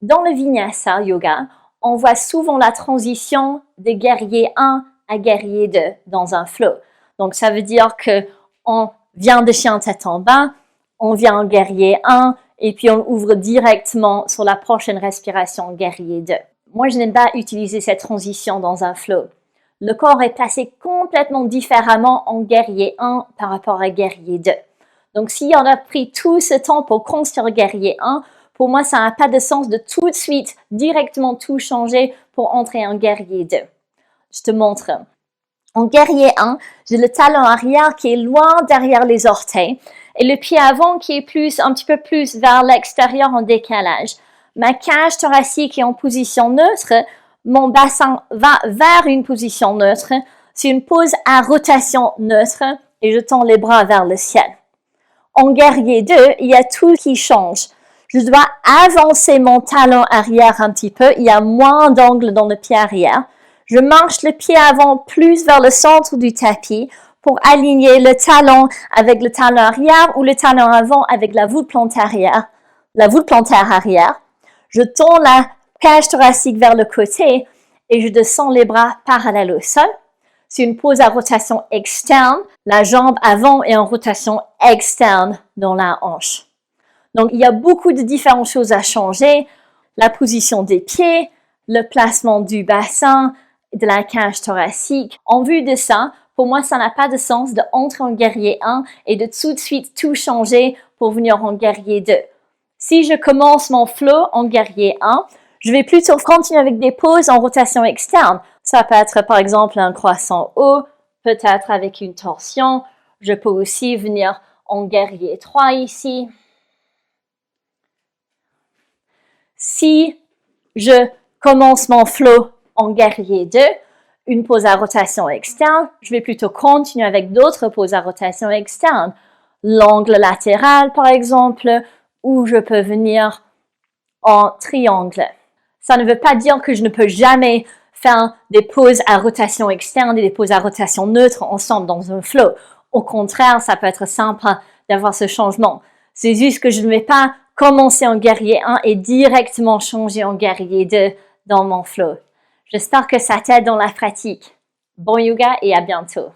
Dans le Vinyasa Yoga, on voit souvent la transition de guerrier 1 à guerrier 2 dans un flow. Donc, ça veut dire qu'on vient de chien tête en bas, on vient en guerrier 1 et puis on ouvre directement sur la prochaine respiration guerrier 2. Moi, je n'aime pas utiliser cette transition dans un flow. Le corps est placé complètement différemment en guerrier 1 par rapport à guerrier 2. Donc, si on a pris tout ce temps pour construire guerrier 1, pour moi, ça n'a pas de sens de tout de suite, directement tout changer pour entrer en guerrier 2. Je te montre. En guerrier 1, j'ai le talon arrière qui est loin derrière les orteils et le pied avant qui est un petit peu plus vers l'extérieur en décalage. Ma cage thoracique est en position neutre, mon bassin va vers une position neutre. C'est une pose à rotation neutre et je tends les bras vers le ciel. En guerrier 2, il y a tout qui change. Je dois avancer mon talon arrière un petit peu. Il y a moins d'angle dans le pied arrière. Je marche le pied avant plus vers le centre du tapis pour aligner le talon avec le talon arrière ou le talon avant avec la voûte plantaire arrière. Je tourne la cage thoracique vers le côté et je descends les bras parallèles au sol. C'est une pose à rotation externe. La jambe avant est en rotation externe dans la hanche. Donc, il y a beaucoup de différentes choses à changer. La position des pieds, le placement du bassin, de la cage thoracique. En vue de ça, pour moi, ça n'a pas de sens d'entrer en guerrier 1 et de tout de suite tout changer pour venir en guerrier 2. Si je commence mon flow en guerrier 1, je vais plutôt continuer avec des poses en rotation externe. Ça peut être par exemple un croissant haut, peut-être avec une torsion. Je peux aussi venir en guerrier 3 ici. Si je commence mon flow en guerrier 2, une pose à rotation externe, je vais plutôt continuer avec d'autres poses à rotation externe. L'angle latéral, par exemple, ou je peux venir en triangle. Ça ne veut pas dire que je ne peux jamais faire des poses à rotation externe et des poses à rotation neutre ensemble dans un flow. Au contraire, ça peut être simple d'avoir ce changement. C'est juste que je ne vais pas commencer en guerrier 1 et directement changer en guerrier 2 dans mon flow. J'espère que ça t'aide dans la pratique. Bon yoga et à bientôt.